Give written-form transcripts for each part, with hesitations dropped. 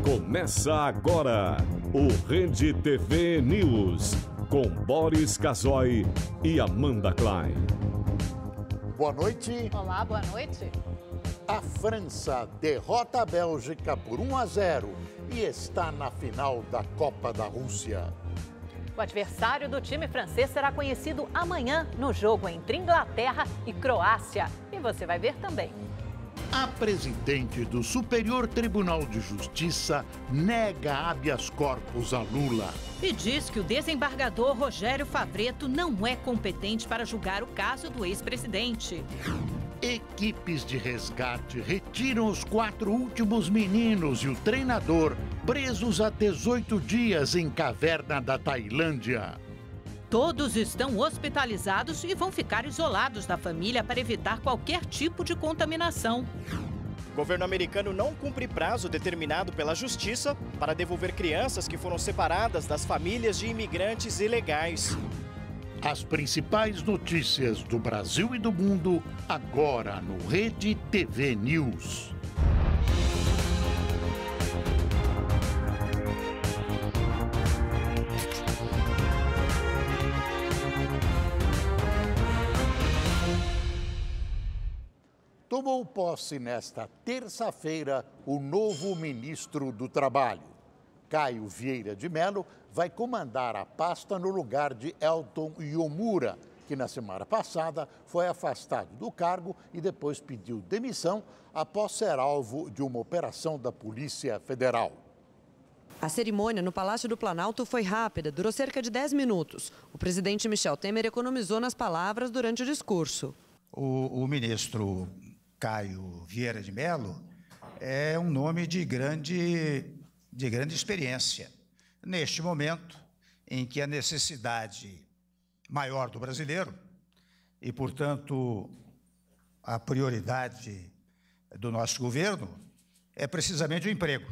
Começa agora o Rede TV News, com Boris Casoy e Amanda Klein. Boa noite. Olá, boa noite. A França derrota a Bélgica por 1-0 e está na final da Copa da Rússia. O adversário do time francês será conhecido amanhã no jogo entre Inglaterra e Croácia. E você vai ver também. A presidente do Superior Tribunal de Justiça nega habeas corpus a Lula. E diz que o desembargador Rogério Favretto não é competente para julgar o caso do ex-presidente. Equipes de resgate retiram os 4 últimos meninos e o treinador presos há 18 dias em caverna da Tailândia. Todos estão hospitalizados e vão ficar isolados da família para evitar qualquer tipo de contaminação. O governo americano não cumpre prazo determinado pela justiça para devolver crianças que foram separadas das famílias de imigrantes ilegais. As principais notícias do Brasil e do mundo, agora no Rede TV News. Tomou posse nesta terça-feira o novo ministro do Trabalho. Caio Vieira de Mello vai comandar a pasta no lugar de Elton Iomura, que na semana passada foi afastado do cargo e depois pediu demissão após ser alvo de uma operação da Polícia Federal. A cerimônia no Palácio do Planalto foi rápida, durou cerca de 10 minutos. O presidente Michel Temer economizou nas palavras durante o discurso. O ministro Caio Vieira de Mello é um nome de grande experiência. Neste momento em que a necessidade maior do brasileiro e, portanto, a prioridade do nosso governo é precisamente o emprego.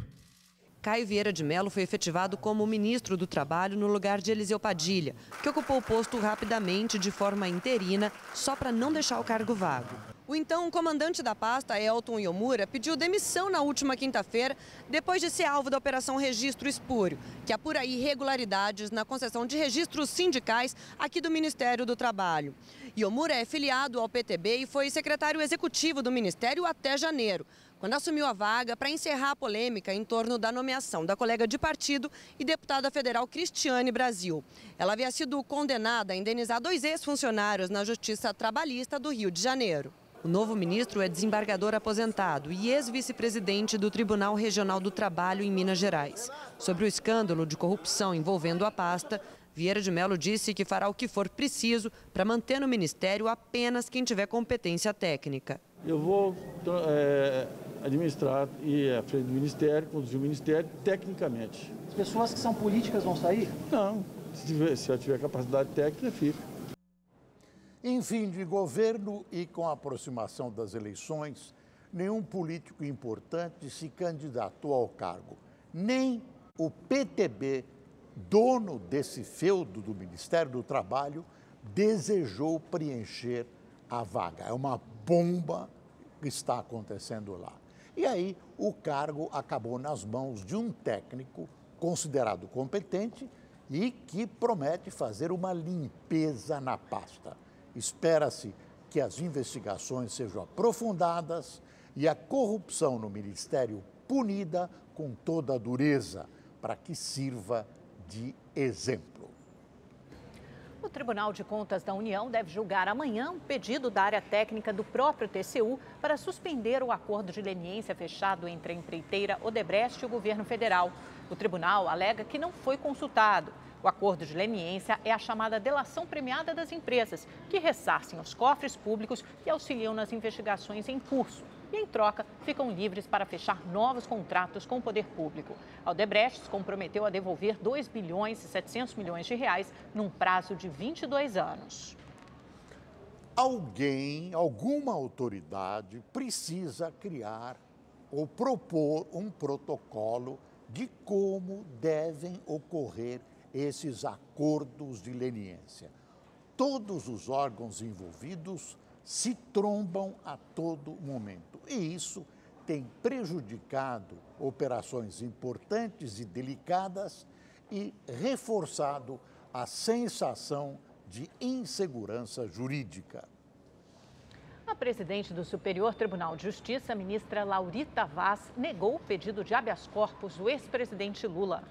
Caio Vieira de Mello foi efetivado como ministro do Trabalho no lugar de Eliseu Padilha, que ocupou o posto rapidamente de forma interina, só para não deixar o cargo vago. O então comandante da pasta, Elton Iomura, pediu demissão na última quinta-feira, depois de ser alvo da Operação Registro Espúrio, que apura irregularidades na concessão de registros sindicais aqui do Ministério do Trabalho. Iomura é filiado ao PTB e foi secretário executivo do Ministério até janeiro, quando assumiu a vaga para encerrar a polêmica em torno da nomeação da colega de partido e deputada federal Cristiane Brasil. Ela havia sido condenada a indenizar 2 ex-funcionários na Justiça Trabalhista do Rio de Janeiro. O novo ministro é desembargador aposentado e ex-vice-presidente do Tribunal Regional do Trabalho em Minas Gerais. Sobre o escândalo de corrupção envolvendo a pasta, Vieira de Mello disse que fará o que for preciso para manter no ministério apenas quem tiver competência técnica. Eu vou administrar e à frente do ministério, conduzir o ministério tecnicamente. As pessoas que são políticas vão sair? Não, se eu tiver capacidade técnica, fica. Em fim de governo e com a aproximação das eleições, nenhum político importante se candidatou ao cargo. Nem o PTB, dono desse feudo do Ministério do Trabalho, desejou preencher a vaga. É uma bomba que está acontecendo lá. E aí o cargo acabou nas mãos de um técnico considerado competente e que promete fazer uma limpeza na pasta. Espera-se que as investigações sejam aprofundadas e a corrupção no Ministério punida com toda a dureza, para que sirva de exemplo. O Tribunal de Contas da União deve julgar amanhã um pedido da área técnica do próprio TCU para suspender o acordo de leniência fechado entre a empreiteira Odebrecht e o governo federal. O tribunal alega que não foi consultado. O acordo de leniência é a chamada delação premiada das empresas, que ressarcem os cofres públicos e auxiliam nas investigações em curso. E, em troca, ficam livres para fechar novos contratos com o poder público. A Odebrecht se comprometeu a devolver 2 bilhões e 700 milhões de reais num prazo de 22 anos. Alguma autoridade precisa criar ou propor um protocolo de como devem ocorrer esses acordos de leniência. Todos os órgãos envolvidos se trombam a todo momento. E isso tem prejudicado operações importantes e delicadas e reforçado a sensação de insegurança jurídica. A presidente do Superior Tribunal de Justiça, ministra Laurita Vaz, negou o pedido de habeas corpus do ex-presidente Lula.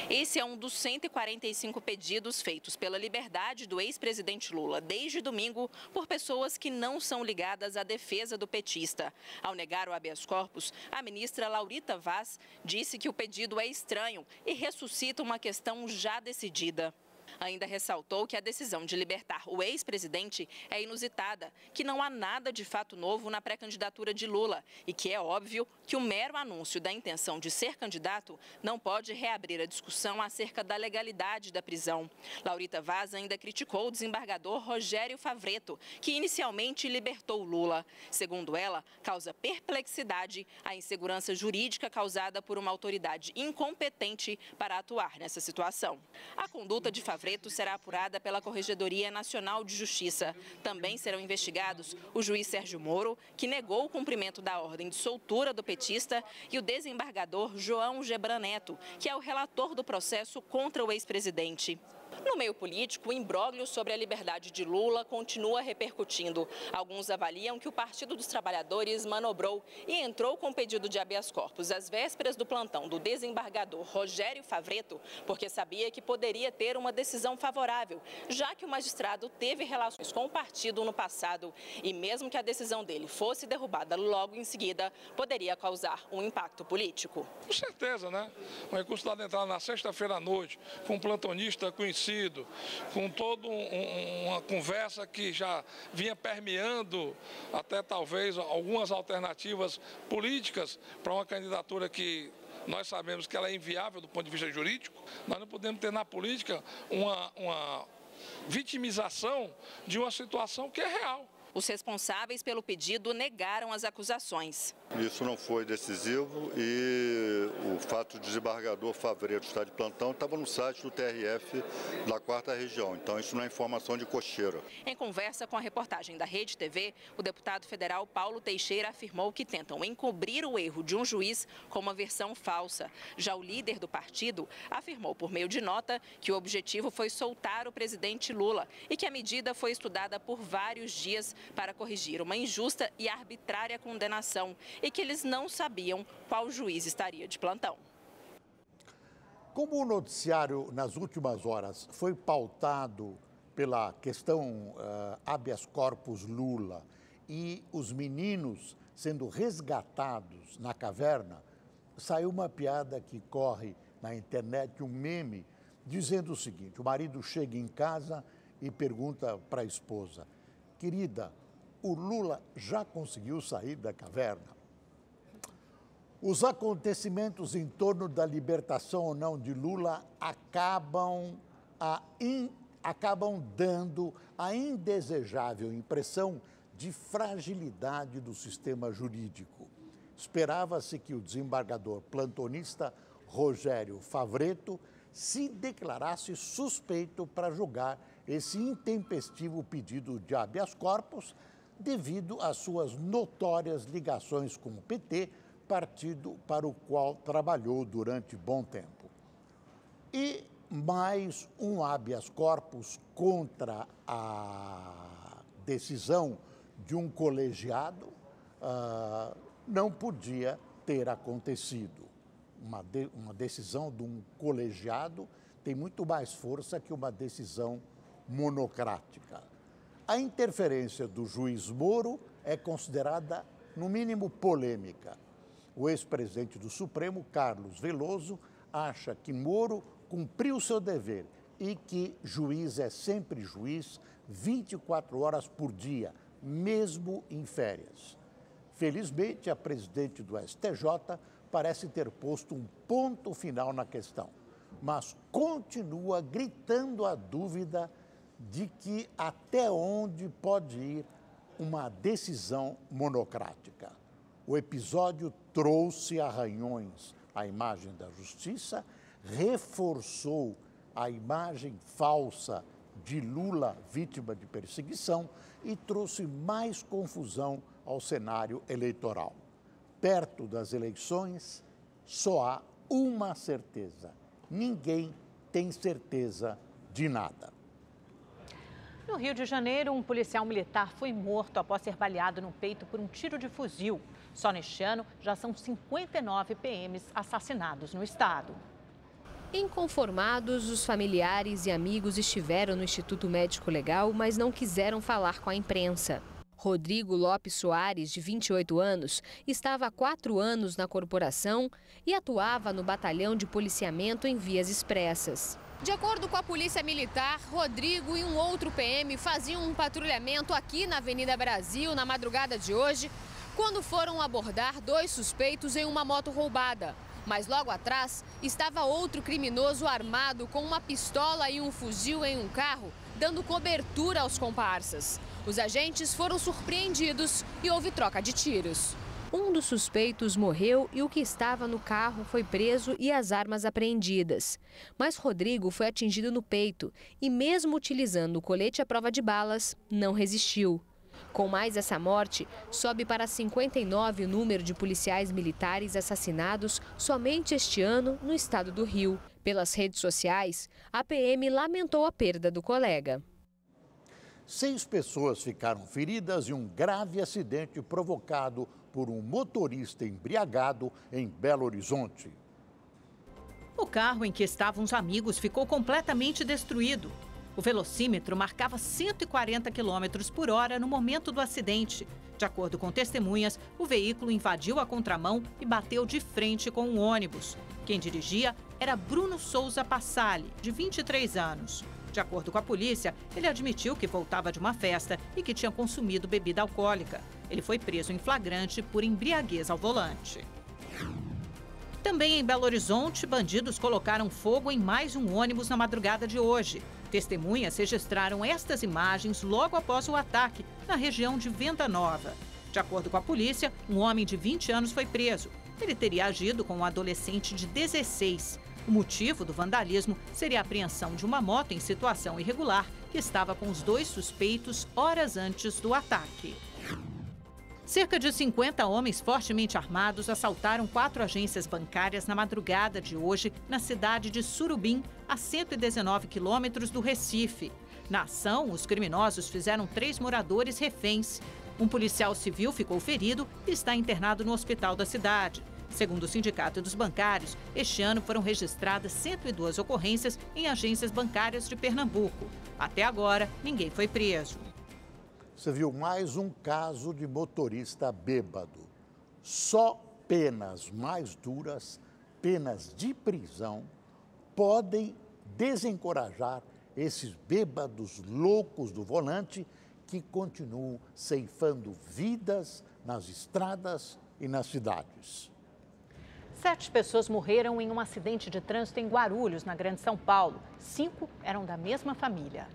Esse é um dos 145 pedidos feitos pela liberdade do ex-presidente Lula desde domingo por pessoas que não são ligadas à defesa do petista. Ao negar o habeas corpus, a ministra Laurita Vaz disse que o pedido é estranho e ressuscita uma questão já decidida. Ainda ressaltou que a decisão de libertar o ex-presidente é inusitada, que não há nada de fato novo na pré-candidatura de Lula e que é óbvio que o mero anúncio da intenção de ser candidato não pode reabrir a discussão acerca da legalidade da prisão. Laurita Vaz ainda criticou o desembargador Rogério Favretto, que inicialmente libertou Lula. Segundo ela, causa perplexidade a insegurança jurídica causada por uma autoridade incompetente para atuar nessa situação. A conduta de Favretto será apurada pela Corregedoria Nacional de Justiça. Também serão investigados o juiz Sérgio Moro, que negou o cumprimento da ordem de soltura do petista, e o desembargador João Gebran Neto, que é o relator do processo contra o ex-presidente. No meio político, o imbróglio sobre a liberdade de Lula continua repercutindo. Alguns avaliam que o Partido dos Trabalhadores manobrou e entrou com pedido de habeas corpus às vésperas do plantão do desembargador Rogério Favretto, porque sabia que poderia ter uma decisão favorável, já que o magistrado teve relações com o partido no passado e mesmo que a decisão dele fosse derrubada logo em seguida, poderia causar um impacto político. Com certeza, né? O recurso da entrada na sexta-feira à noite, com um plantonista conhecido, com toda uma conversa que já vinha permeando até talvez algumas alternativas políticas para uma candidatura que nós sabemos que ela é inviável do ponto de vista jurídico. Nós não podemos ter na política uma vitimização de uma situação que é real. Os responsáveis pelo pedido negaram as acusações. Isso não foi decisivo e o fato de o desembargador Favretto estar de plantão estava no site do TRF da 4ª Região, então isso não é informação de cocheira. Em conversa com a reportagem da Rede TV, o deputado federal Paulo Teixeira afirmou que tentam encobrir o erro de um juiz com uma versão falsa. Já o líder do partido afirmou por meio de nota que o objetivo foi soltar o presidente Lula e que a medida foi estudada por vários dias para corrigir uma injusta e arbitrária condenação e que eles não sabiam qual juiz estaria de plantão. Como o noticiário nas últimas horas foi pautado pela questão habeas corpus Lula e os meninos sendo resgatados na caverna, saiu uma piada que corre na internet, um meme, dizendo o seguinte: o marido chega em casa e pergunta para a esposa: querida, o Lula já conseguiu sair da caverna? Os acontecimentos em torno da libertação ou não de Lula acabam dando a indesejável impressão de fragilidade do sistema jurídico. Esperava-se que o desembargador plantonista Rogério Favretto se declarasse suspeito para julgar esse intempestivo pedido de habeas corpus devido às suas notórias ligações com o PT, partido para o qual trabalhou durante bom tempo. E mais um habeas corpus contra a decisão de um colegiado não podia ter acontecido. Uma decisão de um colegiado tem muito mais força que uma decisão monocrática. A interferência do juiz Moro é considerada, no mínimo, polêmica. O ex-presidente do Supremo, Carlos Veloso, acha que Moro cumpriu seu dever e que juiz é sempre juiz 24 horas por dia, mesmo em férias. Felizmente, a presidente do STJ parece ter posto um ponto final na questão, mas continua gritando a dúvida de que até onde pode ir uma decisão monocrática. O episódio trouxe arranhões à imagem da justiça, reforçou a imagem falsa de Lula vítima de perseguição e trouxe mais confusão ao cenário eleitoral. perto das eleições, só há uma certeza: ninguém tem certeza de nada. No Rio de Janeiro, um policial militar foi morto após ser baleado no peito por um tiro de fuzil. Só neste ano, já são 59 PMs assassinados no estado. Inconformados, os familiares e amigos estiveram no Instituto Médico Legal, mas não quiseram falar com a imprensa. Rodrigo Lopes Soares, de 28 anos, estava há 4 anos na corporação e atuava no batalhão de policiamento em vias expressas. De acordo com a Polícia Militar, Rodrigo e um outro PM faziam um patrulhamento aqui na Avenida Brasil na madrugada de hoje, quando foram abordar 2 suspeitos em uma moto roubada. Mas logo atrás estava outro criminoso armado com uma pistola e um fuzil em um carro, dando cobertura aos comparsas. Os agentes foram surpreendidos e houve troca de tiros. Um dos suspeitos morreu e o que estava no carro foi preso e as armas apreendidas. Mas Rodrigo foi atingido no peito e, mesmo utilizando o colete à prova de balas, não resistiu. Com mais essa morte, sobe para 59 o número de policiais militares assassinados somente este ano no estado do Rio. Pelas redes sociais, a PM lamentou a perda do colega. 6 pessoas ficaram feridas em um grave acidente provocado por um motorista embriagado em Belo Horizonte. O carro em que estavam os amigos ficou completamente destruído. O velocímetro marcava 140 km por hora no momento do acidente. De acordo com testemunhas, o veículo invadiu a contramão e bateu de frente com um ônibus. Quem dirigia era Bruno Souza Passali, de 23 anos. De acordo com a polícia, ele admitiu que voltava de uma festa e que tinha consumido bebida alcoólica. Ele foi preso em flagrante por embriaguez ao volante. Também em Belo Horizonte, bandidos colocaram fogo em mais um ônibus na madrugada de hoje. Testemunhas registraram estas imagens logo após o ataque, na região de Venda Nova. De acordo com a polícia, um homem de 20 anos foi preso. Ele teria agido com um adolescente de 16. O motivo do vandalismo seria a apreensão de uma moto em situação irregular que estava com os 2 suspeitos horas antes do ataque. Cerca de 50 homens fortemente armados assaltaram 4 agências bancárias na madrugada de hoje na cidade de Surubim, a 119 quilômetros do Recife. Na ação, os criminosos fizeram 3 moradores reféns. Um policial civil ficou ferido e está internado no hospital da cidade. Segundo o Sindicato dos Bancários, este ano foram registradas 102 ocorrências em agências bancárias de Pernambuco. Até agora, ninguém foi preso. Você viu mais um caso de motorista bêbado. Só penas mais duras, penas de prisão, podem desencorajar esses bêbados loucos do volante que continuam ceifando vidas nas estradas e nas cidades. 7 pessoas morreram em um acidente de trânsito em Guarulhos, na Grande São Paulo. 5 eram da mesma família.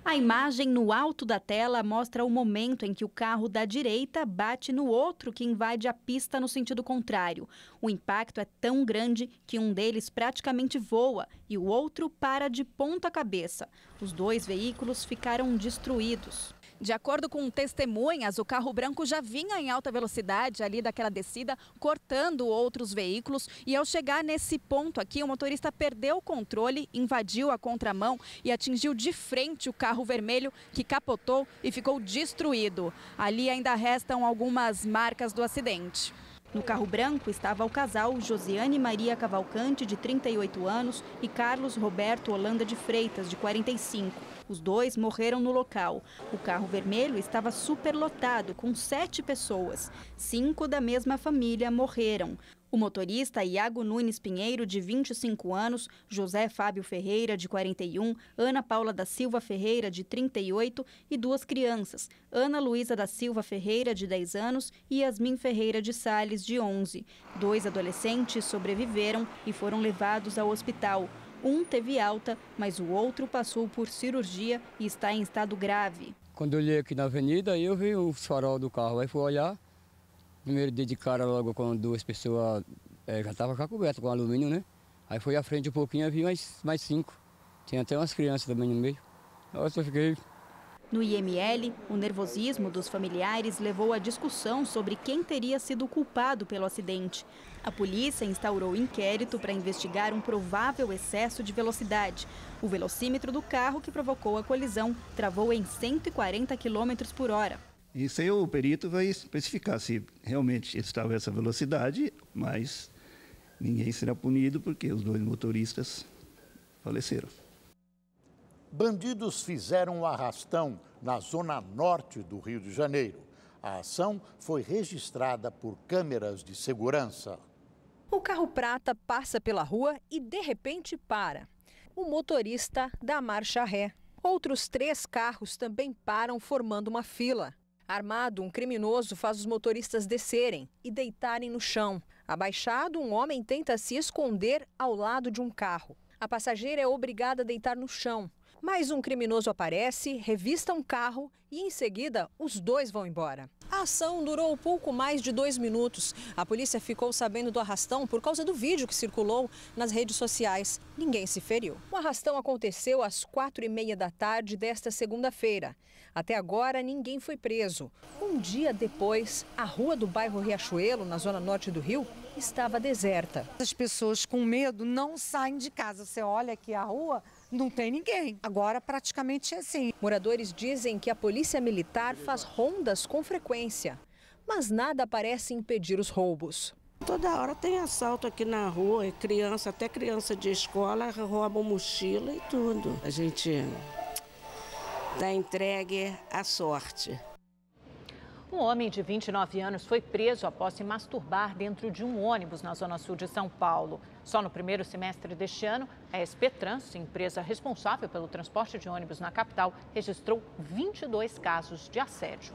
A imagem no alto da tela mostra o momento em que o carro da direita bate no outro que invade a pista no sentido contrário. O impacto é tão grande que um deles praticamente voa e o outro para de ponta cabeça. Os 2 veículos ficaram destruídos. De acordo com testemunhas, o carro branco já vinha em alta velocidade ali daquela descida, cortando outros veículos. E ao chegar nesse ponto aqui, o motorista perdeu o controle, invadiu a contramão e atingiu de frente o carro vermelho, que capotou e ficou destruído. Ali ainda restam algumas marcas do acidente. No carro branco estava o casal Josiane Maria Cavalcante, de 38 anos, e Carlos Roberto Holanda de Freitas, de 45. Os 2 morreram no local. O carro vermelho estava superlotado, com 7 pessoas. 5 da mesma família morreram. O motorista Iago Nunes Pinheiro, de 25 anos, José Fábio Ferreira, de 41, Ana Paula da Silva Ferreira, de 38 e 2 crianças, Ana Luísa da Silva Ferreira, de 10 anos e Yasmin Ferreira de Sales, de 11. 2 adolescentes sobreviveram e foram levados ao hospital. Um teve alta, mas o outro passou por cirurgia e está em estado grave. Quando eu olhei aqui na avenida, eu vi o farol do carro, aí fui olhar. Primeiro dei de cara logo com 2 pessoas, já estava coberto com alumínio, né? Aí foi à frente um pouquinho e vi mais 5. Tinha até umas crianças também no meio. Nossa, eu fiquei No IML, o nervosismo dos familiares levou à discussão sobre quem teria sido culpado pelo acidente. A polícia instaurou inquérito para investigar um provável excesso de velocidade. O velocímetro do carro que provocou a colisão travou em 140 km por hora. Isso aí o perito vai especificar se realmente estava essa velocidade, mas ninguém será punido porque os dois motoristas faleceram. Bandidos fizeram um arrastão na zona norte do Rio de Janeiro. A ação foi registrada por câmeras de segurança. O carro prata passa pela rua e, de repente, para. O motorista dá marcha ré. Outros 3 carros também param, formando uma fila. Armado, um criminoso faz os motoristas descerem e deitarem no chão. Abaixado, um homem tenta se esconder ao lado de um carro. A passageira é obrigada a deitar no chão. Mais um criminoso aparece, revista um carro e, em seguida, os dois vão embora. A ação durou pouco mais de 2 minutos. A polícia ficou sabendo do arrastão por causa do vídeo que circulou nas redes sociais. Ninguém se feriu. O arrastão aconteceu às 4h30 da tarde desta segunda-feira. Até agora, ninguém foi preso. Um dia depois, a rua do bairro Riachuelo, na zona norte do Rio, estava deserta. As pessoas com medo não saem de casa. Você olha aqui a rua, não tem ninguém. Agora praticamente é assim. Moradores dizem que a polícia militar faz rondas com frequência, mas nada parece impedir os roubos. Toda hora tem assalto aqui na rua, criança, até criança de escola roubam mochila e tudo. A gente está entregue à sorte. Um homem de 29 anos foi preso após se masturbar dentro de um ônibus na zona sul de São Paulo. Só no primeiro semestre deste ano, a SP Trans, empresa responsável pelo transporte de ônibus na capital, registrou 22 casos de assédio.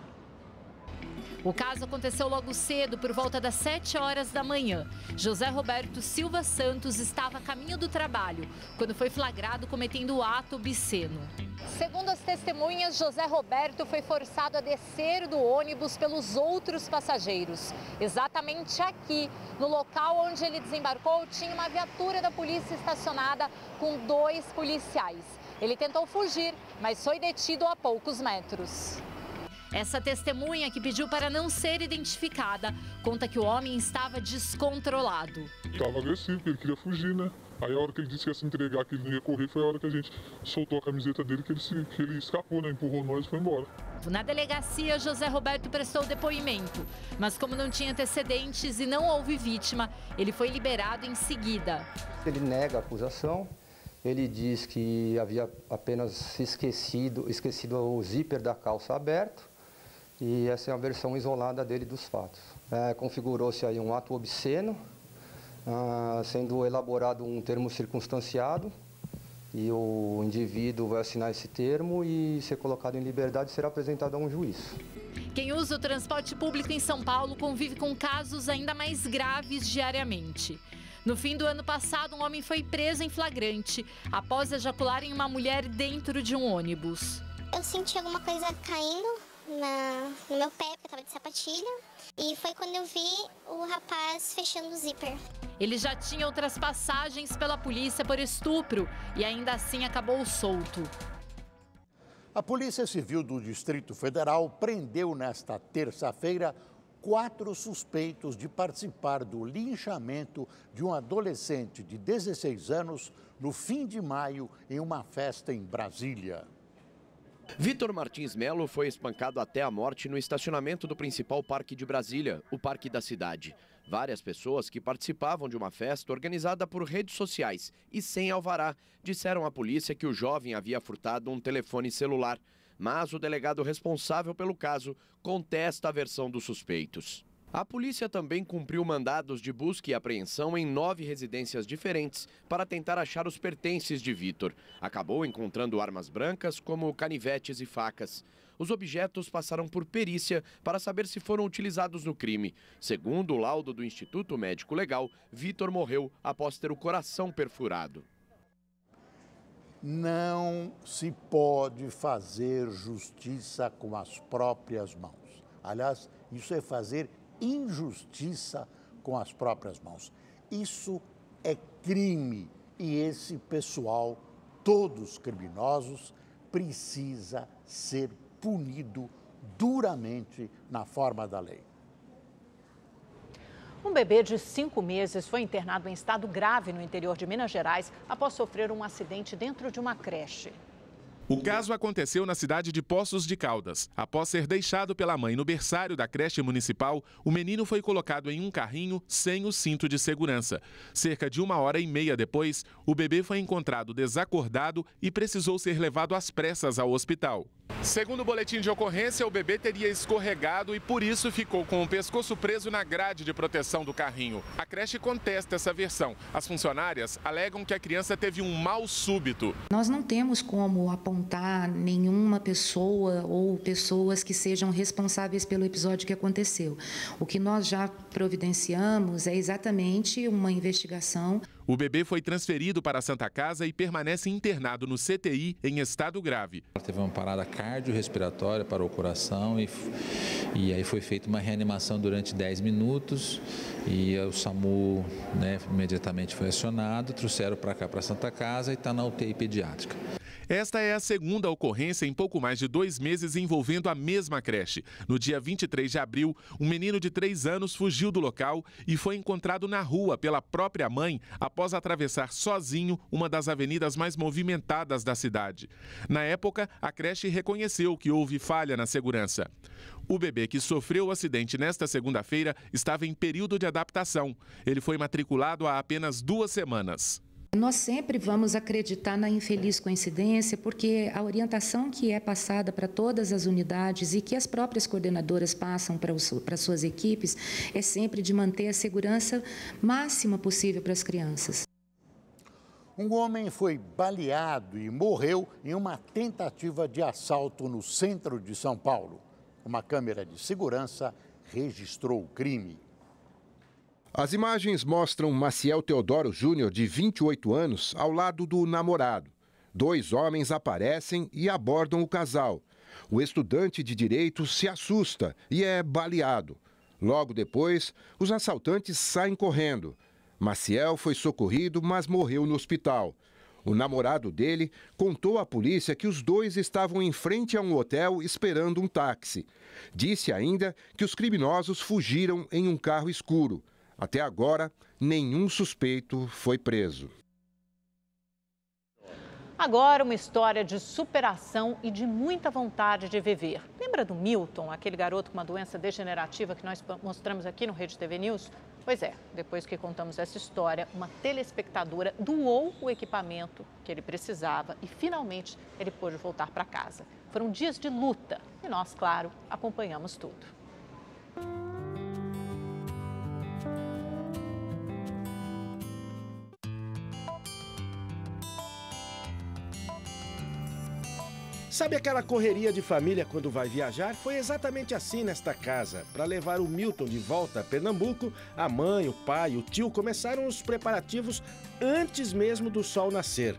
O caso aconteceu logo cedo, por volta das 7 horas da manhã. José Roberto Silva Santos estava a caminho do trabalho, quando foi flagrado cometendo o ato obsceno. Segundo as testemunhas, José Roberto foi forçado a descer do ônibus pelos outros passageiros. Exatamente aqui, no local onde ele desembarcou, tinha uma viatura da polícia estacionada com 2 policiais. Ele tentou fugir, mas foi detido a poucos metros. Essa testemunha, que pediu para não ser identificada, conta que o homem estava descontrolado. Estava agressivo, porque ele queria fugir, né? Aí a hora que ele disse que ia se entregar, que ele não ia correr, foi a hora que a gente soltou a camiseta dele, que ele escapou, né? Empurrou nós e foi embora. Na delegacia, José Roberto prestou depoimento, mas como não tinha antecedentes e não houve vítima, ele foi liberado em seguida. Ele nega a acusação. Ele diz que havia apenas esquecido o zíper da calça aberto. E essa é a versão isolada dele dos fatos. Configurou-se aí um ato obsceno, sendo elaborado um termo circunstanciado, e o indivíduo vai assinar esse termo e ser colocado em liberdade e será apresentado a um juiz. Quem usa o transporte público em São Paulo convive com casos ainda mais graves diariamente. No fim do ano passado, um homem foi preso em flagrante após ejacular em uma mulher dentro de um ônibus. Eu senti alguma coisa caindo no meu pé, porque eu estava de sapatilha. E foi quando eu vi o rapaz fechando o zíper. Ele já tinha outras passagens pela polícia por estupro e ainda assim acabou solto. A Polícia Civil do Distrito Federal prendeu nesta terça-feira 4 suspeitos de participar do linchamento de um adolescente de 16 anos no fim de maio em uma festa em Brasília. Vitor Martins Melo foi espancado até a morte no estacionamento do principal parque de Brasília, o Parque da Cidade. Várias pessoas que participavam de uma festa organizada por redes sociais e sem alvará disseram à polícia que o jovem havia furtado um telefone celular. Mas o delegado responsável pelo caso contesta a versão dos suspeitos. A polícia também cumpriu mandados de busca e apreensão em 9 residências diferentes para tentar achar os pertences de Vitor. Acabou encontrando armas brancas, como canivetes e facas. Os objetos passaram por perícia para saber se foram utilizados no crime. Segundo o laudo do Instituto Médico Legal, Vitor morreu após ter o coração perfurado. Não se pode fazer justiça com as próprias mãos. Aliás, isso é fazer injustiça com as próprias mãos. Isso é crime e esse pessoal, todos criminosos, precisa ser punido duramente na forma da lei. Um bebê de 5 meses foi internado em estado grave no interior de Minas Gerais após sofrer um acidente dentro de uma creche. O caso aconteceu na cidade de Poços de Caldas. Após ser deixado pela mãe no berçário da creche municipal, o menino foi colocado em um carrinho sem o cinto de segurança. Cerca de 1h30 depois, o bebê foi encontrado desacordado e precisou ser levado às pressas ao hospital. Segundo o boletim de ocorrência, o bebê teria escorregado e por isso ficou com o pescoço preso na grade de proteção do carrinho. A creche contesta essa versão. As funcionárias alegam que a criança teve um mal súbito. Nós não temos como apontar nenhuma pessoa ou pessoas que sejam responsáveis pelo episódio que aconteceu. O que nós já providenciamos é exatamente uma investigação. O bebê foi transferido para a Santa Casa e permanece internado no CTI em estado grave. Teve uma parada cardiorrespiratória para o coração e aí foi feita uma reanimação durante 10 minutos e o SAMU imediatamente foi acionado, trouxeram para cá, para a Santa Casa e está na UTI pediátrica. Esta é a segunda ocorrência em pouco mais de 2 meses envolvendo a mesma creche. No dia 23 de abril, um menino de 3 anos fugiu do local e foi encontrado na rua pela própria mãe após atravessar sozinho uma das avenidas mais movimentadas da cidade. Na época, a creche reconheceu que houve falha na segurança. O bebê que sofreu o acidente nesta segunda-feira estava em período de adaptação. Ele foi matriculado há apenas 2 semanas. Nós sempre vamos acreditar na infeliz coincidência, porque a orientação que é passada para todas as unidades e que as próprias coordenadoras passam para suas equipes é sempre de manter a segurança máxima possível para as crianças. Um homem foi baleado e morreu em uma tentativa de assalto no centro de São Paulo. Uma câmera de segurança registrou o crime. As imagens mostram Maciel Teodoro Júnior, de 28 anos, ao lado do namorado. 2 homens aparecem e abordam o casal. O estudante de direito se assusta e é baleado. Logo depois, os assaltantes saem correndo. Maciel foi socorrido, mas morreu no hospital. O namorado dele contou à polícia que os 2 estavam em frente a um hotel esperando um táxi. Disse ainda que os criminosos fugiram em um carro escuro. Até agora, nenhum suspeito foi preso. Agora, uma história de superação e de muita vontade de viver. Lembra do Milton, aquele garoto com uma doença degenerativa que nós mostramos aqui no Rede TV News? Pois é, depois que contamos essa história, uma telespectadora doou o equipamento que ele precisava e, finalmente, ele pôde voltar para casa. Foram dias de luta e nós, claro, acompanhamos tudo. Sabe aquela correria de família quando vai viajar? Foi exatamente assim nesta casa. Para levar o Milton de volta a Pernambuco, a mãe, o pai e o tio começaram os preparativos antes mesmo do sol nascer.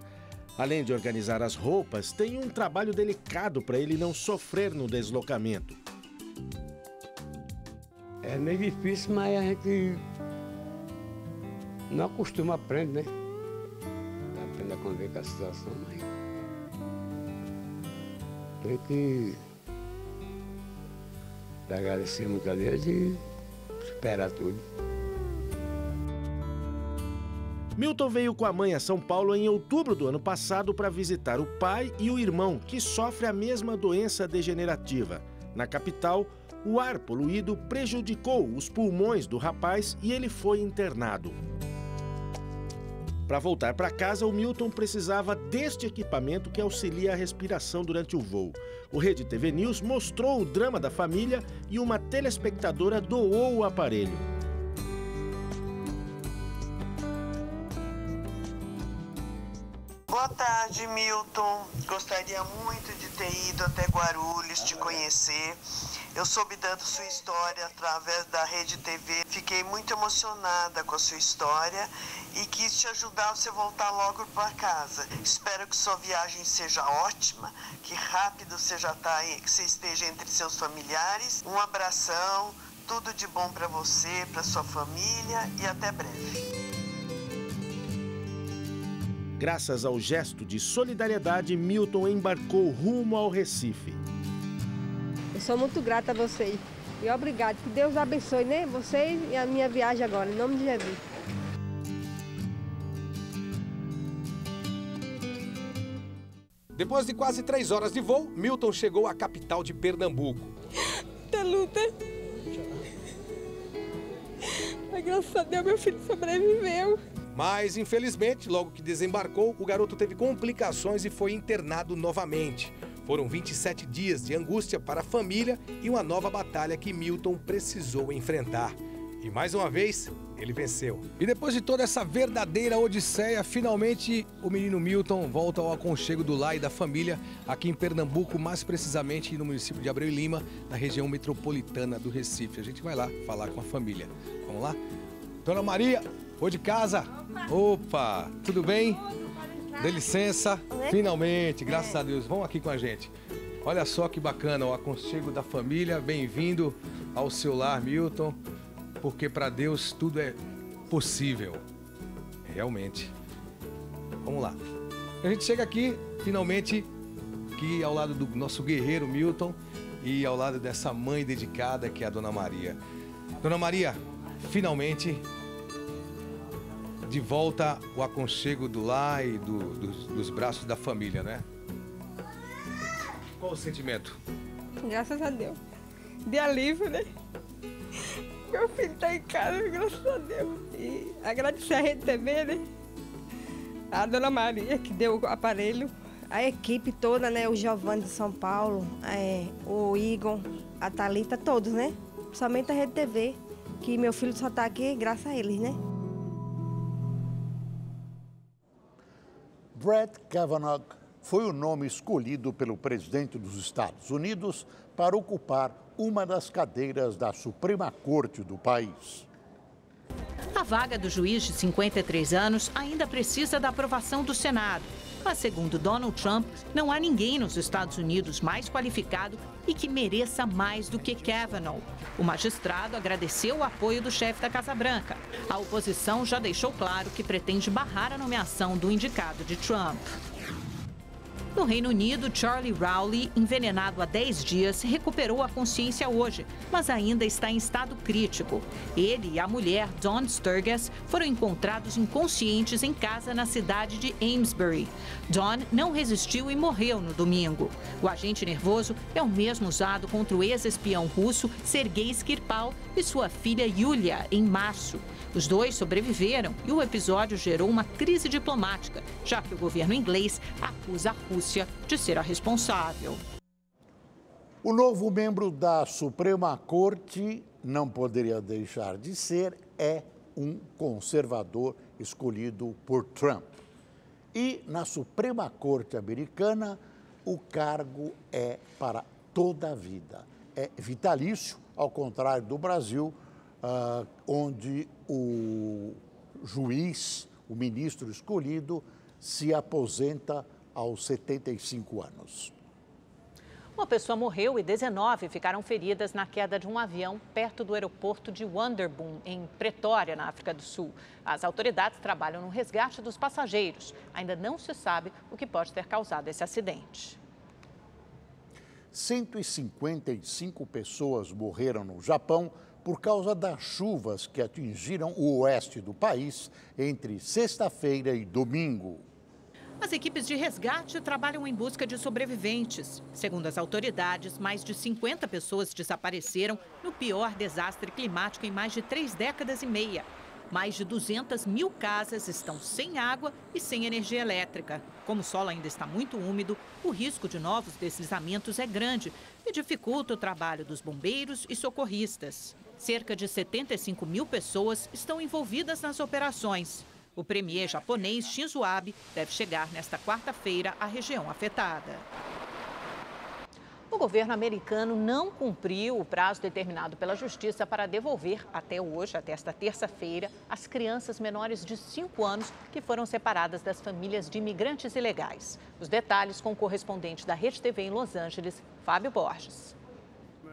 Além de organizar as roupas, tem um trabalho delicado para ele não sofrer no deslocamento. É meio difícil, mas a gente não acostuma, aprende, né? Aprende a conviver com a situação, mas tem que agradecer muito a Deus e superar tudo. Milton veio com a mãe a São Paulo em outubro do ano passado para visitar o pai e o irmão, que sofre a mesma doença degenerativa. Na capital, o ar poluído prejudicou os pulmões do rapaz e ele foi internado. Para voltar para casa, o Milton precisava deste equipamento que auxilia a respiração durante o voo. O Rede TV News mostrou o drama da família e uma telespectadora doou o aparelho. Boa tarde, Milton. Gostaria muito de ter ido até Guarulhos te conhecer. Eu soube da sua história através da Rede TV. Fiquei muito emocionada com a sua história e quis te ajudar a você voltar logo para casa. Espero que sua viagem seja ótima, que rápido você já tá aí, que você esteja entre seus familiares. Um abração, tudo de bom para você, para sua família e até breve. Graças ao gesto de solidariedade, Milton embarcou rumo ao Recife. sou muito grata a vocês. E obrigado. Que Deus abençoe, né? Vocês e a minha viagem agora, em nome de Jesus. Depois de quase 3 horas de voo, Milton chegou à capital de Pernambuco. Da luta. Mas graças a Deus meu filho sobreviveu. Mas, infelizmente, logo que desembarcou, o garoto teve complicações e foi internado novamente. Foram 27 dias de angústia para a família e uma nova batalha que Milton precisou enfrentar. E mais uma vez, ele venceu. E depois de toda essa verdadeira odisseia, finalmente o menino Milton volta ao aconchego do lar e da família aqui em Pernambuco, mais precisamente no município de Abreu e Lima, na região metropolitana do Recife. A gente vai lá falar com a família. Vamos lá? Dona Maria, ô de casa. Opa, tudo bem? Dê licença. Finalmente, graças a Deus. Vão aqui com a gente. Olha só que bacana, o aconchego da família. Bem-vindo ao seu lar, Milton. Porque para Deus tudo é possível. Realmente. Vamos lá. A gente chega aqui, finalmente, aqui ao lado do nosso guerreiro Milton e ao lado dessa mãe dedicada que é a Dona Maria. Dona Maria, finalmente, de volta ao aconchego do lar e dos braços da família, né? Qual o sentimento? Graças a Deus. De alívio, né? Meu filho tá em casa, graças a Deus. E agradecer a Rede TV, né? A Dona Maria, que deu o aparelho. A equipe toda, né? O Giovanni de São Paulo, o Igor, a Thalita, todos, né? Somente a Rede TV, que meu filho só tá aqui graças a eles, né? Brett Kavanaugh foi o nome escolhido pelo presidente dos Estados Unidos para ocupar uma das cadeiras da Suprema Corte do país. A vaga do juiz de 53 anos ainda precisa da aprovação do Senado. Mas, segundo Donald Trump, não há ninguém nos Estados Unidos mais qualificado e que mereça mais do que Kavanaugh. O magistrado agradeceu o apoio do chefe da Casa Branca. A oposição já deixou claro que pretende barrar a nomeação do indicado de Trump. No Reino Unido, Charlie Rowley, envenenado há 10 dias, recuperou a consciência hoje, mas ainda está em estado crítico. Ele e a mulher, Dawn Sturgess, foram encontrados inconscientes em casa na cidade de Amesbury. Dawn não resistiu e morreu no domingo. O agente nervoso é o mesmo usado contra o ex-espião russo Sergei Skripal e sua filha Yulia em março. Os dois sobreviveram e o episódio gerou uma crise diplomática, já que o governo inglês acusa a Rússia de ser a responsável. O novo membro da Suprema Corte não poderia deixar de ser um conservador escolhido por Trump. E na Suprema Corte americana, o cargo é para toda a vida. É vitalício, ao contrário do Brasil, onde o juiz, o ministro escolhido, se aposenta aos 75 anos. Uma pessoa morreu e 19 ficaram feridas na queda de um avião perto do aeroporto de Wanderboom, em Pretória, na África do Sul. As autoridades trabalham no resgate dos passageiros. Ainda não se sabe o que pode ter causado esse acidente. 155 pessoas morreram no Japão por causa das chuvas que atingiram o oeste do país entre sexta-feira e domingo. As equipes de resgate trabalham em busca de sobreviventes. Segundo as autoridades, mais de 50 pessoas desapareceram no pior desastre climático em mais de 3 décadas e meia. Mais de 200 mil casas estão sem água e sem energia elétrica. Como o solo ainda está muito úmido, o risco de novos deslizamentos é grande e dificulta o trabalho dos bombeiros e socorristas. Cerca de 75 mil pessoas estão envolvidas nas operações. O premier japonês Shinzo Abe deve chegar nesta quarta-feira à região afetada. O governo americano não cumpriu o prazo determinado pela Justiça para devolver até hoje, até esta terça-feira, as crianças menores de 5 anos que foram separadas das famílias de imigrantes ilegais. Os detalhes com o correspondente da Rede TV em Los Angeles, Fábio Borges.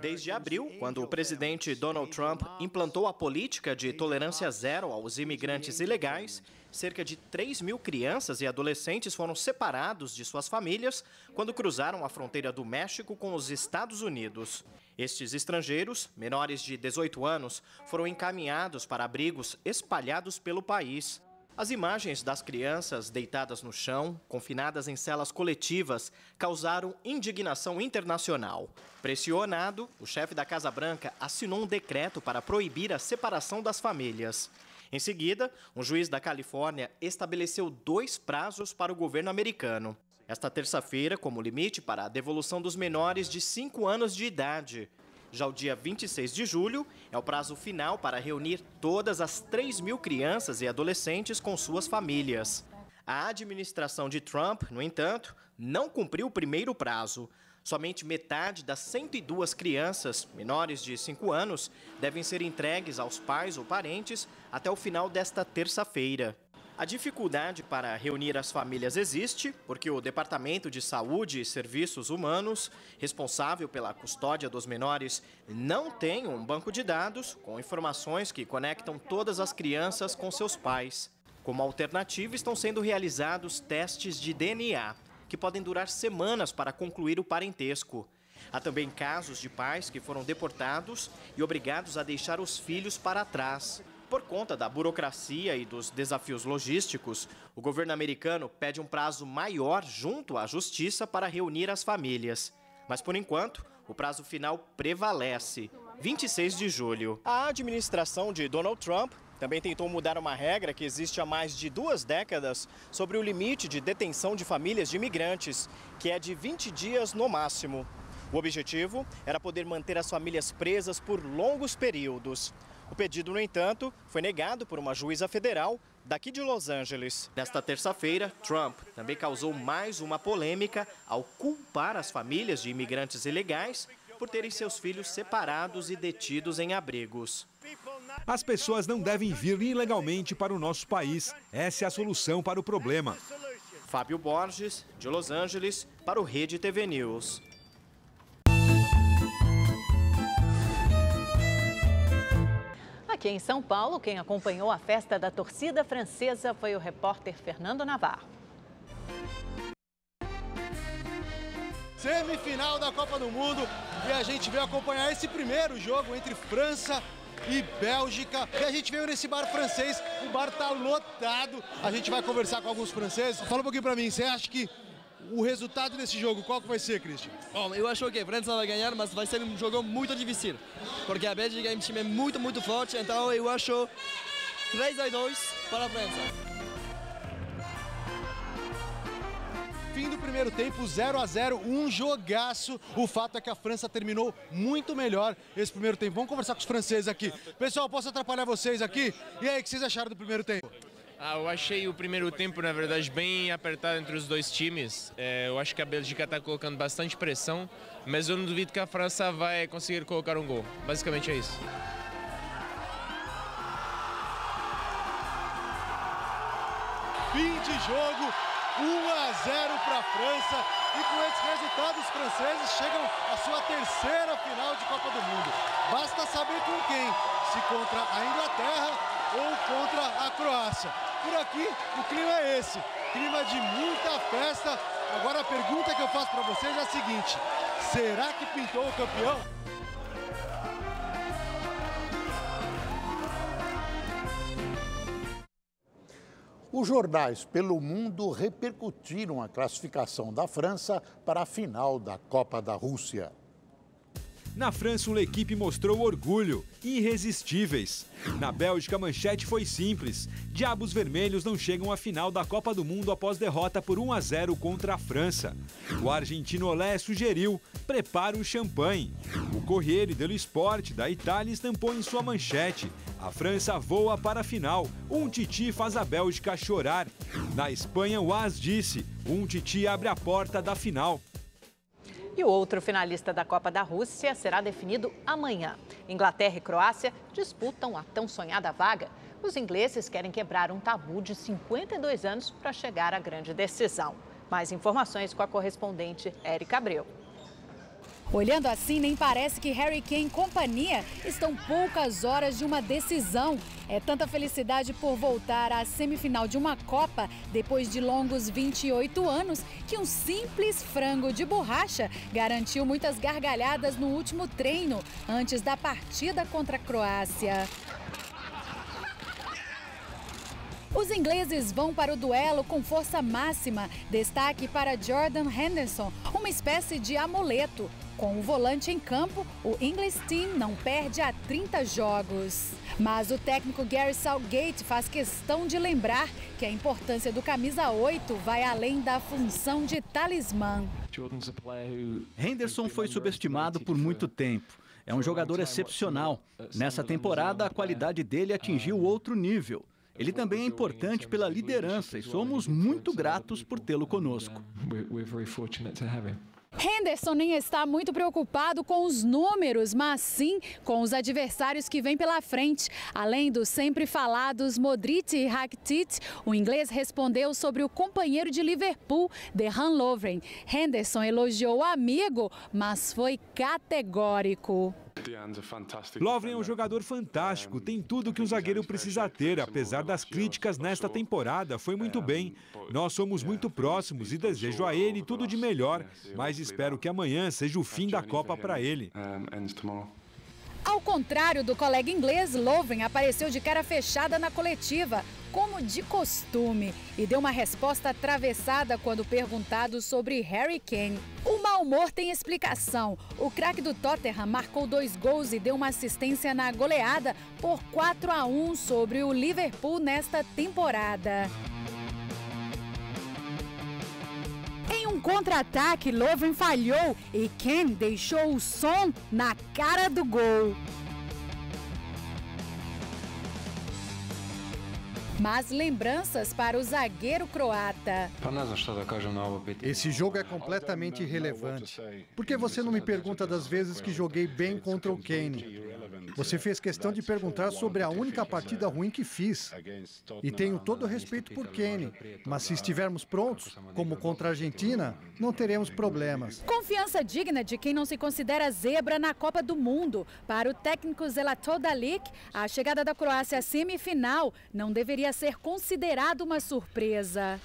Desde abril, quando o presidente Donald Trump implantou a política de tolerância zero aos imigrantes ilegais, cerca de 3.000 crianças e adolescentes foram separados de suas famílias quando cruzaram a fronteira do México com os Estados Unidos. Estes estrangeiros, menores de 18 anos, foram encaminhados para abrigos espalhados pelo país. As imagens das crianças deitadas no chão, confinadas em celas coletivas, causaram indignação internacional. Pressionado, o chefe da Casa Branca assinou um decreto para proibir a separação das famílias. Em seguida, um juiz da Califórnia estabeleceu 2 prazos para o governo americano. Esta terça-feira, como limite para a devolução dos menores de 5 anos de idade. Já o dia 26 de julho é o prazo final para reunir todas as 3.000 crianças e adolescentes com suas famílias. A administração de Trump, no entanto, não cumpriu o primeiro prazo. Somente metade das 102 crianças menores de 5 anos devem ser entregues aos pais ou parentes até o final desta terça-feira. A dificuldade para reunir as famílias existe porque o Departamento de Saúde e Serviços Humanos, responsável pela custódia dos menores, não tem um banco de dados com informações que conectam todas as crianças com seus pais. Como alternativa, estão sendo realizados testes de DNA, que podem durar semanas para concluir o parentesco. Há também casos de pais que foram deportados e obrigados a deixar os filhos para trás. Por conta da burocracia e dos desafios logísticos, o governo americano pede um prazo maior junto à justiça para reunir as famílias. Mas, por enquanto, o prazo final prevalece, 26 de julho. A administração de Donald Trump também tentou mudar uma regra que existe há mais de 2 décadas sobre o limite de detenção de famílias de imigrantes, que é de 20 dias no máximo. O objetivo era poder manter as famílias presas por longos períodos. O pedido, no entanto, foi negado por uma juíza federal daqui de Los Angeles. Nesta terça-feira, Trump também causou mais uma polêmica ao culpar as famílias de imigrantes ilegais por terem seus filhos separados e detidos em abrigos. As pessoas não devem vir ilegalmente para o nosso país. Essa é a solução para o problema. Fábio Borges, de Los Angeles, para o Rede TV News. Aqui em São Paulo, quem acompanhou a festa da torcida francesa foi o repórter Fernando Navarro. Semifinal da Copa do Mundo e a gente veio acompanhar esse primeiro jogo entre França e Bélgica. E a gente veio nesse bar francês, o bar tá lotado. A gente vai conversar com alguns franceses. Fala um pouquinho pra mim, você acha que o resultado desse jogo, qual que vai ser, Christian? Bom, eu acho que a França vai ganhar, mas vai ser um jogo muito difícil. Porque a Bélgica é um time muito forte, então eu acho 3-2 para a França. Fim do primeiro tempo, 0-0, um jogaço. O fato é que a França terminou muito melhor esse primeiro tempo. Vamos conversar com os franceses aqui. Pessoal, posso atrapalhar vocês aqui? E aí, o que vocês acharam do primeiro tempo? Eu achei o primeiro tempo, na verdade, bem apertado entre os dois times. Eu acho que a Bélgica está colocando bastante pressão, mas eu não duvido que a França vai conseguir colocar um gol. Basicamente é isso. Fim de jogo, 1-0 para a França. E com esse resultado, os franceses chegam à sua terceira final de Copa do Mundo. Basta saber com quem, se contra a Inglaterra ou contra a Croácia. Por aqui, o clima é esse, clima de muita festa. Agora a pergunta que eu faço para vocês é a seguinte: será que pintou o campeão? Os jornais pelo mundo repercutiram a classificação da França para a final da Copa da Rússia. Na França, uma equipe mostrou orgulho, irresistíveis. Na Bélgica, a manchete foi simples. Diabos Vermelhos não chegam à final da Copa do Mundo após derrota por 1-0 contra a França. O argentino Olé sugeriu: prepara o champanhe. O Corriere dello Sport, da Itália, estampou em sua manchete: a França voa para a final. Um titi faz a Bélgica chorar. Na Espanha, o AS disse: um titi abre a porta da final. E o outro finalista da Copa da Rússia será definido amanhã. Inglaterra e Croácia disputam a tão sonhada vaga. Os ingleses querem quebrar um tabu de 52 anos para chegar à grande decisão. Mais informações com a correspondente Érica Abreu. Olhando assim, nem parece que Harry Kane e companhia estão poucas horas de uma decisão. É tanta felicidade por voltar à semifinal de uma Copa depois de longos 28 anos que um simples frango de borracha garantiu muitas gargalhadas no último treino antes da partida contra a Croácia. Os ingleses vão para o duelo com força máxima. Destaque para Jordan Henderson, uma espécie de amuleto. Com o volante em campo, o English Team não perde há 30 jogos. Mas o técnico Gary Southgate faz questão de lembrar que a importância do camisa 8 vai além da função de talismã. Henderson foi subestimado por muito tempo. É um jogador excepcional. Nessa temporada, a qualidade dele atingiu outro nível. Ele também é importante pela liderança e somos muito gratos por tê-lo conosco. Henderson nem está muito preocupado com os números, mas sim com os adversários que vêm pela frente. Além dos sempre falados Modric e Rakitic, o inglês respondeu sobre o companheiro de Liverpool, Dejan Lovren. Henderson elogiou o amigo, mas foi categórico. Lovren é um jogador fantástico, tem tudo que um zagueiro precisa ter. Apesar das críticas nesta temporada, foi muito bem. Nós somos muito próximos e desejo a ele tudo de melhor, mas espero que amanhã seja o fim da Copa para ele. Ao contrário do colega inglês, Lovren apareceu de cara fechada na coletiva, como de costume, e deu uma resposta atravessada quando perguntado sobre Harry Kane. O mau humor tem explicação. O craque do Tottenham marcou 2 gols e deu uma assistência na goleada por 4-1 sobre o Liverpool nesta temporada. Em um contra-ataque, Lovren falhou e Kane deixou o som na cara do gol. Mas lembranças para o zagueiro croata. Esse jogo é completamente irrelevante. Por que você não me pergunta das vezes que joguei bem contra o Kane? Você fez questão de perguntar sobre a única partida ruim que fiz. E tenho todo o respeito por Kane, mas se estivermos prontos, como contra a Argentina, não teremos problemas. Confiança digna de quem não se considera zebra na Copa do Mundo. Para o técnico Zlatko Dalic, a chegada da Croácia à semifinal não deveria ser considerado uma surpresa.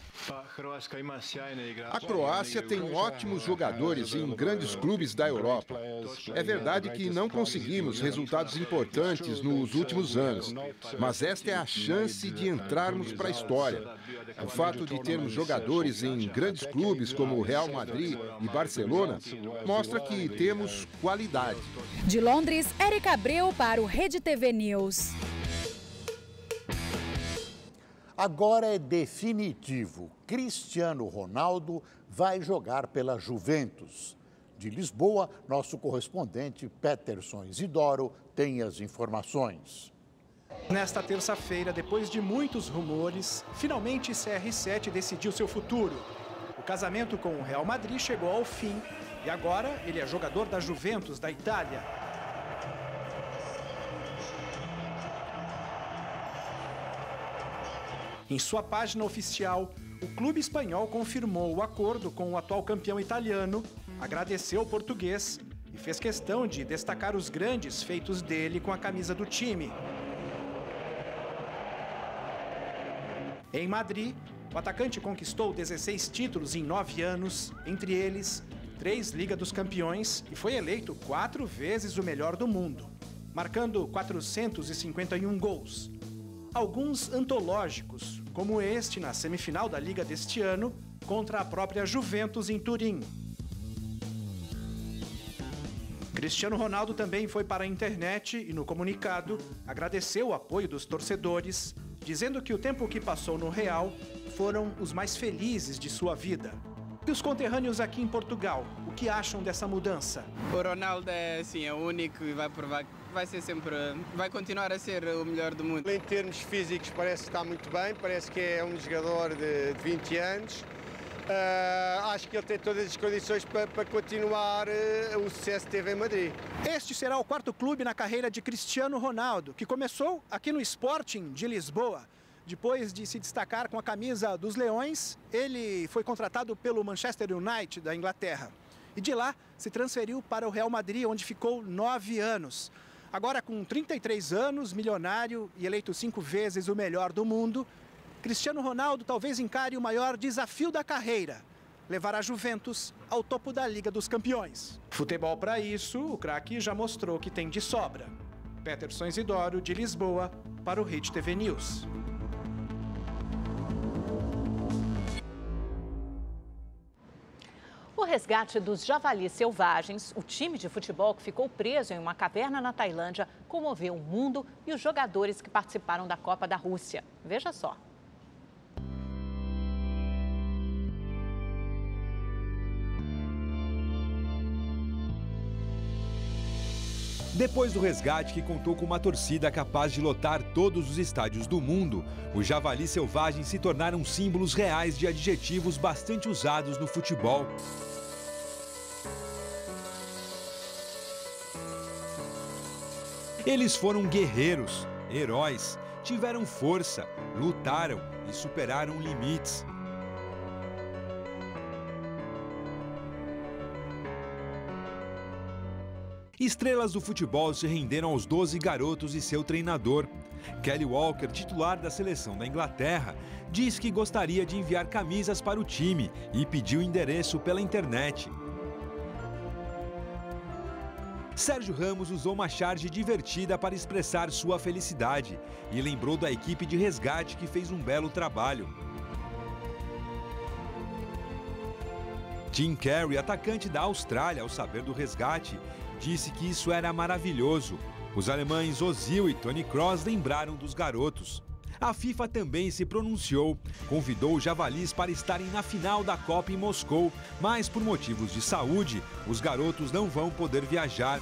A Croácia tem ótimos jogadores em grandes clubes da Europa. É verdade que não conseguimos resultados importantes nos últimos anos, mas esta é a chance de entrarmos para a história. O fato de termos jogadores em grandes clubes como Real Madrid e Barcelona mostra que temos qualidade. De Londres, Érica Abreu para o Rede TV News. Agora é definitivo. Cristiano Ronaldo vai jogar pela Juventus. De Lisboa, nosso correspondente Peterson Isidoro tem as informações. Nesta terça-feira, depois de muitos rumores, finalmente CR7 decidiu seu futuro. O casamento com o Real Madrid chegou ao fim e agora ele é jogador da Juventus da Itália. Em sua página oficial, o clube espanhol confirmou o acordo com o atual campeão italiano, agradeceu o português e fez questão de destacar os grandes feitos dele com a camisa do time. Em Madrid, o atacante conquistou 16 títulos em 9 anos, entre eles 3 Liga dos Campeões, e foi eleito 4 vezes o melhor do mundo, marcando 451 gols. Alguns antológicos, como este na semifinal da Liga deste ano, contra a própria Juventus em Turim. Cristiano Ronaldo também foi para a internet e, no comunicado, agradeceu o apoio dos torcedores, dizendo que o tempo que passou no Real foram os mais felizes de sua vida. E os conterrâneos aqui em Portugal, o que acham dessa mudança? O Ronaldo é único e vai provar que vai continuar a ser o melhor do mundo. Em termos físicos parece que está muito bem, parece que é um jogador de 20 anos. Acho que ele tem todas as condições para continuar o sucesso que teve em Madrid. Este será o 4º clube na carreira de Cristiano Ronaldo, que começou aqui no Sporting de Lisboa. Depois de se destacar com a camisa dos Leões, ele foi contratado pelo Manchester United da Inglaterra. e de lá se transferiu para o Real Madrid, onde ficou 9 anos. Agora, com 33 anos, milionário e eleito 5 vezes o melhor do mundo, Cristiano Ronaldo talvez encare o maior desafio da carreira: levar a Juventus ao topo da Liga dos Campeões. Futebol para isso, o craque já mostrou que tem de sobra. Peterson Isidoro, de Lisboa, para o Rede TV News. O resgate dos javalis selvagens, o time de futebol que ficou preso em uma caverna na Tailândia, comoveu o mundo e os jogadores que participaram da Copa da Rússia. Veja só. Depois do resgate, que contou com uma torcida capaz de lotar todos os estádios do mundo, os javalis selvagens se tornaram símbolos reais de adjetivos bastante usados no futebol. Eles foram guerreiros, heróis, tiveram força, lutaram e superaram limites. Estrelas do futebol se renderam aos 12 garotos e seu treinador. Kelly Walker, titular da seleção da Inglaterra, diz que gostaria de enviar camisas para o time e pediu o endereço pela internet. Sérgio Ramos usou uma charge divertida para expressar sua felicidade e lembrou da equipe de resgate que fez um belo trabalho. Tim Carey, atacante da Austrália, ao saber do resgate, disse que isso era maravilhoso. Os alemães Ozil e Toni Kroos lembraram dos garotos. A FIFA também se pronunciou, convidou os javalis para estarem na final da Copa em Moscou, mas por motivos de saúde, os garotos não vão poder viajar.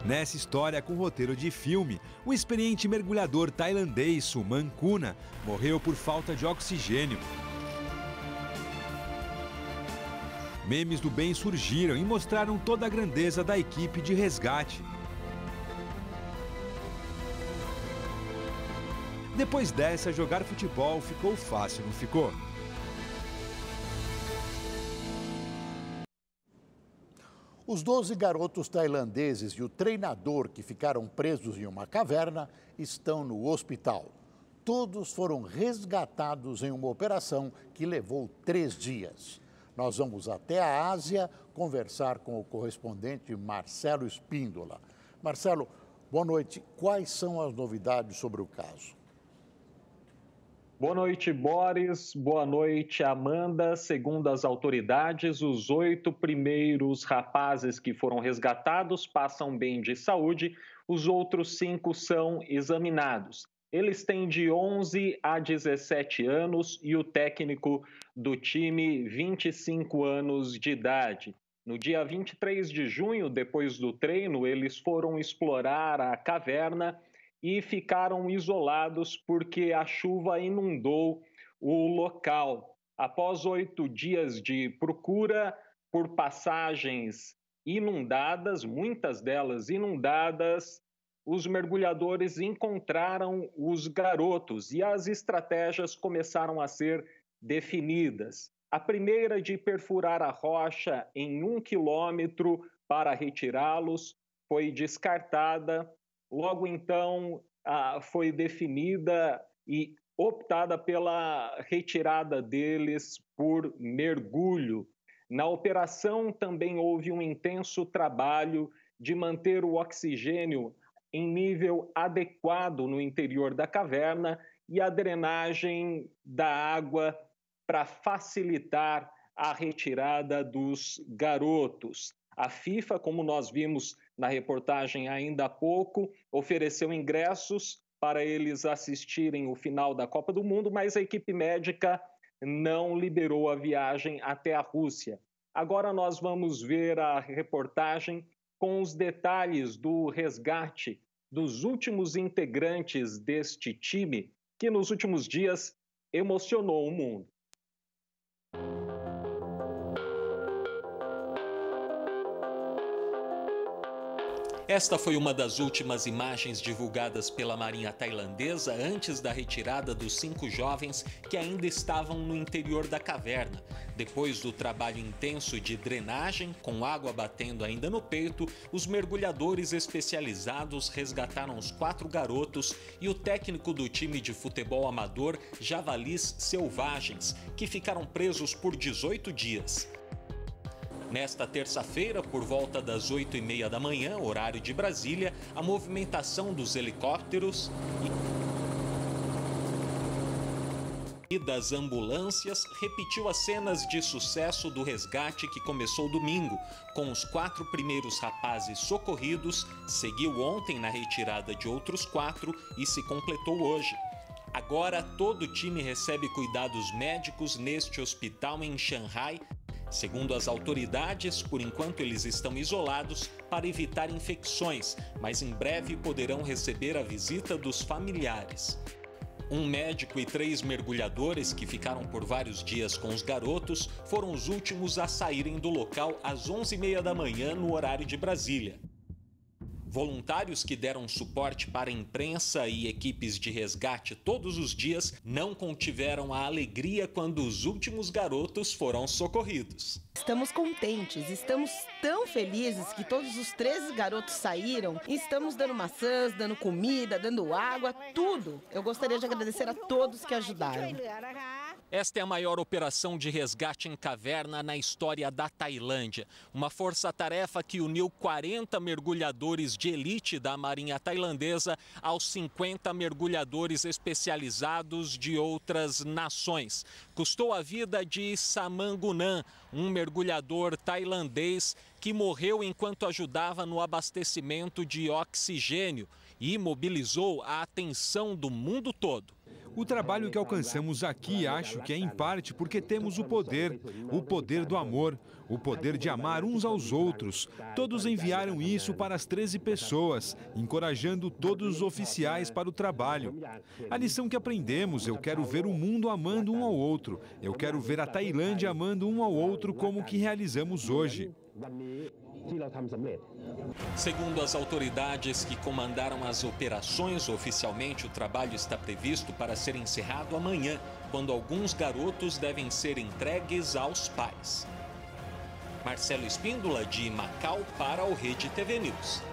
Nessa história com roteiro de filme, o experiente mergulhador tailandês Suman Kuna morreu por falta de oxigênio. Memes do bem surgiram e mostraram toda a grandeza da equipe de resgate. Depois dessa, jogar futebol ficou fácil, não ficou? Os 12 garotos tailandeses e o treinador que ficaram presos em uma caverna estão no hospital. Todos foram resgatados em uma operação que levou 3 dias. Nós vamos até a Ásia conversar com o correspondente Marcelo Espíndola. Marcelo, boa noite. Quais são as novidades sobre o caso? Boa noite, Boris. Boa noite, Amanda. Segundo as autoridades, os 8 primeiros rapazes que foram resgatados passam bem de saúde. Os outros 5 são examinados. Eles têm de 11 a 17 anos e o técnico do time, 25 anos de idade. No dia 23 de junho, depois do treino, eles foram explorar a caverna e ficaram isolados porque a chuva inundou o local. Após 8 dias de procura por passagens inundadas, muitas delas inundadas, os mergulhadores encontraram os garotos e as estratégias começaram a ser definidas. A primeira de perfurar a rocha em 1 quilômetro para retirá-los foi descartada. Logo então foi definida e optada pela retirada deles por mergulho. Na operação também houve um intenso trabalho de manter o oxigênio em nível adequado no interior da caverna e a drenagem da água para facilitar a retirada dos garotos. A FIFA, como nós vimos na reportagem ainda há pouco, ofereceu ingressos para eles assistirem o final da Copa do Mundo, mas a equipe médica não liberou a viagem até a Rússia. Agora nós vamos ver a reportagem com os detalhes do resgate dos últimos integrantes deste time, que nos últimos dias emocionou o mundo. Esta foi uma das últimas imagens divulgadas pela Marinha tailandesa antes da retirada dos 5 jovens que ainda estavam no interior da caverna. Depois do trabalho intenso de drenagem, com água batendo ainda no peito, os mergulhadores especializados resgataram os 4 garotos e o técnico do time de futebol amador Javalis Selvagens, que ficaram presos por 18 dias. Nesta terça-feira, por volta das 8h30 da manhã, horário de Brasília, a movimentação dos helicópteros e das ambulâncias repetiu as cenas de sucesso do resgate que começou domingo, com os 4 primeiros rapazes socorridos, seguiu ontem na retirada de outros 4 e se completou hoje. Agora, todo o time recebe cuidados médicos neste hospital em Xangai. Segundo as autoridades, por enquanto eles estão isolados para evitar infecções, mas em breve poderão receber a visita dos familiares. Um médico e 3 mergulhadores que ficaram por vários dias com os garotos foram os últimos a saírem do local às 11h30 da manhã no horário de Brasília. Voluntários que deram suporte para a imprensa e equipes de resgate todos os dias não contiveram a alegria quando os últimos garotos foram socorridos. Estamos contentes, estamos tão felizes que todos os 13 garotos saíram e estamos dando maçãs, dando comida, dando água, tudo. Eu gostaria de agradecer a todos que ajudaram. Esta é a maior operação de resgate em caverna na história da Tailândia. Uma força-tarefa que uniu 40 mergulhadores de elite da Marinha tailandesa aos 50 mergulhadores especializados de outras nações. Custou a vida de Samangunan, um mergulhador tailandês que morreu enquanto ajudava no abastecimento de oxigênio e mobilizou a atenção do mundo todo. O trabalho que alcançamos aqui, acho que é em parte porque temos o poder do amor, o poder de amar uns aos outros. Todos enviaram isso para as 13 pessoas, encorajando todos os oficiais para o trabalho. A lição que aprendemos, eu quero ver o mundo amando um ao outro. Eu quero ver a Tailândia amando um ao outro como que realizamos hoje. Segundo as autoridades que comandaram as operações, oficialmente o trabalho está previsto para ser encerrado amanhã, quando alguns garotos devem ser entregues aos pais. Marcelo Espíndola, de Macau, para o Rede TV News.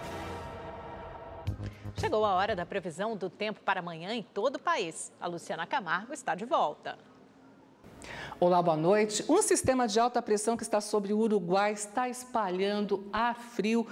Chegou a hora da previsão do tempo para amanhã em todo o país. A Luciana Camargo está de volta. Olá, boa noite. Um sistema de alta pressão que está sobre o Uruguai está espalhando ar frio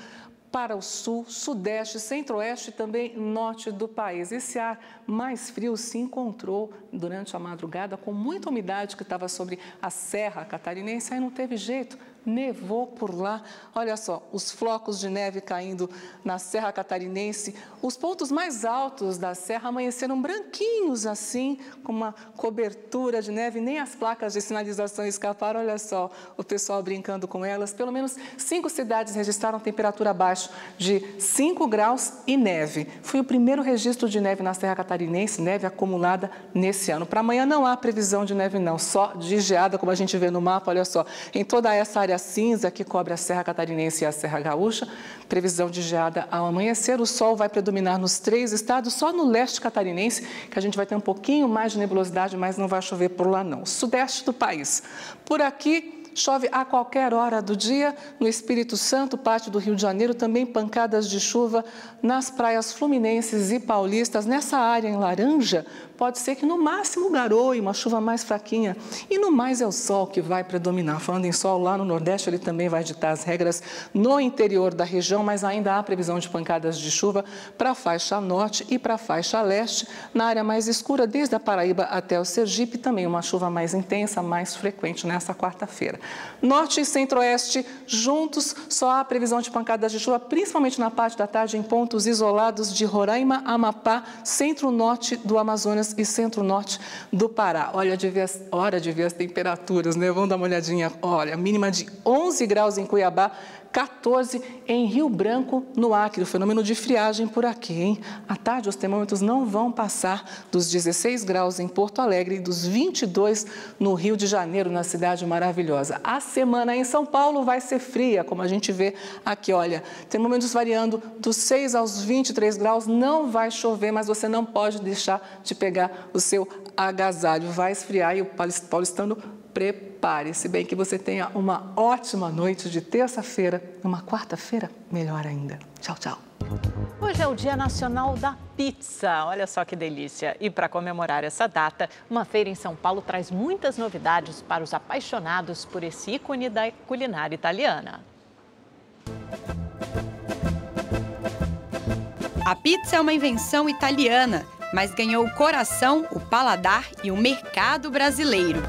para o sul, sudeste, centro-oeste e também norte do país. Esse ar mais frio se encontrou durante a madrugada com muita umidade que estava sobre a Serra Catarinense, aí não teve jeito. Nevou por lá, olha só, os flocos de neve caindo na Serra Catarinense. Os pontos mais altos da serra amanheceram branquinhos assim, com uma cobertura de neve, nem as placas de sinalização escaparam. Olha só, o pessoal brincando com elas. Pelo menos 5 cidades registraram temperatura abaixo de 5 graus e neve. Foi o primeiro registro de neve na Serra Catarinense, neve acumulada nesse ano. Para amanhã não há previsão de neve não, só de geada, como a gente vê no mapa, olha só. Em toda essa área cinza que cobre a Serra Catarinense e a Serra Gaúcha, previsão de geada ao amanhecer. O sol vai predominar nos 3 estados, só no leste catarinense, que a gente vai ter um pouquinho mais de nebulosidade, mas não vai chover por lá não. Sudeste do país. Por aqui, chove a qualquer hora do dia. No Espírito Santo, parte do Rio de Janeiro, também pancadas de chuva nas praias fluminenses e paulistas. Nessa área em laranja, pode ser que no máximo garoe, uma chuva mais fraquinha. E no mais é o sol que vai predominar. Falando em sol, lá no Nordeste ele também vai ditar as regras no interior da região, mas ainda há previsão de pancadas de chuva para a faixa norte e para a faixa leste. Na área mais escura, desde a Paraíba até o Sergipe, também uma chuva mais intensa, mais frequente nessa quarta-feira. Norte e centro-oeste juntos, só há previsão de pancadas de chuva, principalmente na parte da tarde, em pontos isolados de Roraima, Amapá, centro-norte do Amazonas e centro-norte do Pará. Olha de ver as temperaturas, né? Vamos dar uma olhadinha. Olha, mínima de 11 graus em Cuiabá, 14 em Rio Branco, no Acre. O fenômeno de friagem por aqui, hein? À tarde, os termômetros não vão passar dos 16 graus em Porto Alegre e dos 22 no Rio de Janeiro, na cidade maravilhosa. A semana em São Paulo vai ser fria, como a gente vê aqui, olha. Termômetros variando dos 6 aos 23 graus, não vai chover, mas você não pode deixar de pegar o seu agasalho. Vai esfriar e o paulistano prepare-se, bem que você tenha uma ótima noite de terça-feira, uma quarta-feira, melhor ainda. Tchau, tchau. Hoje é o Dia Nacional da Pizza, olha só que delícia. E para comemorar essa data, uma feira em São Paulo traz muitas novidades para os apaixonados por esse ícone da culinária italiana. A pizza é uma invenção italiana, mas ganhou o coração, o paladar e o mercado brasileiro.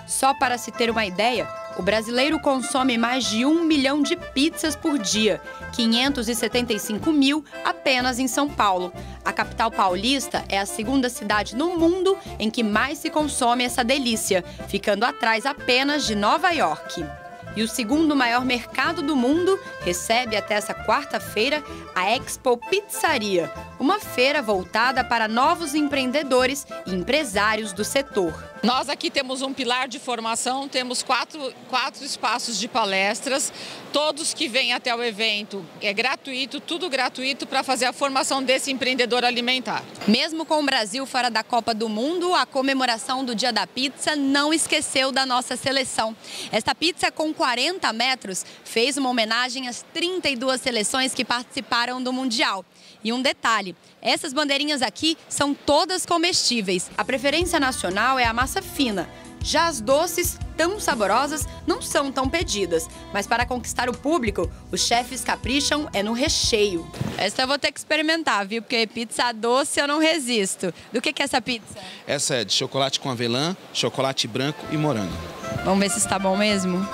Só para se ter uma ideia, o brasileiro consome mais de 1 milhão de pizzas por dia, 575 mil apenas em São Paulo. A capital paulista é a segunda cidade no mundo em que mais se consome essa delícia, ficando atrás apenas de Nova York. E o segundo maior mercado do mundo recebe até essa quarta-feira a Expo Pizzaria, uma feira voltada para novos empreendedores e empresários do setor. Nós aqui temos um pilar de formação, temos quatro espaços de palestras, todos que vêm até o evento é gratuito, tudo gratuito para fazer a formação desse empreendedor alimentar. Mesmo com o Brasil fora da Copa do Mundo, a comemoração do Dia da Pizza não esqueceu da nossa seleção. Esta pizza com 40 metros fez uma homenagem às 32 seleções que participaram do Mundial. E um detalhe, essas bandeirinhas aqui são todas comestíveis. A preferência nacional é a massa fina. Já as doces, tão saborosas, não são tão pedidas. Mas para conquistar o público, os chefes capricham no recheio. Essa eu vou ter que experimentar, viu? Porque pizza doce eu não resisto. Do que é essa pizza? Essa é de chocolate com avelã, chocolate branco e morango. Vamos ver se está bom mesmo?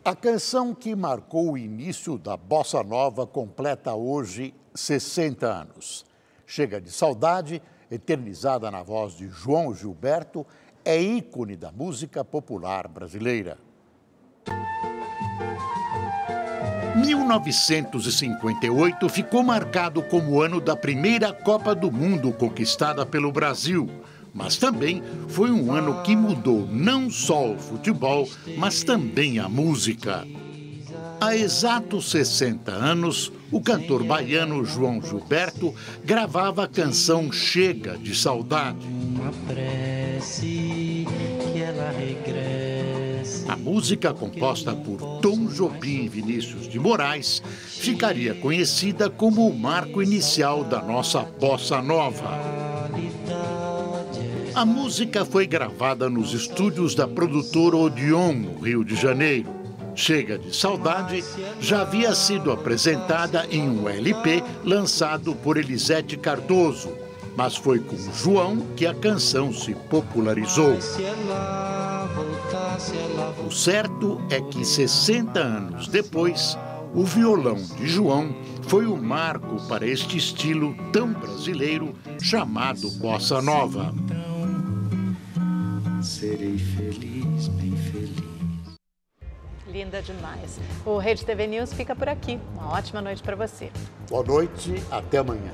A canção que marcou o início da Bossa Nova completa hoje 60 anos. Chega de Saudade, eternizada na voz de João Gilberto, é ícone da música popular brasileira. 1958 ficou marcado como o ano da primeira Copa do Mundo conquistada pelo Brasil. Mas também foi um ano que mudou não só o futebol, mas também a música. Há exatos 60 anos, o cantor baiano João Gilberto gravava a canção Chega de Saudade. A música, composta por Tom Jobim e Vinícius de Moraes, ficaria conhecida como o marco inicial da nossa Bossa Nova. A música foi gravada nos estúdios da produtora Odeon, no Rio de Janeiro. Chega de Saudade já havia sido apresentada em um LP lançado por Elisete Cardoso, mas foi com João que a canção se popularizou. O certo é que 60 anos depois, o violão de João foi o marco para este estilo tão brasileiro chamado Bossa Nova. Serei feliz, bem feliz. Linda demais. O Rede TV News fica por aqui. Uma ótima noite para você. Boa noite, até amanhã.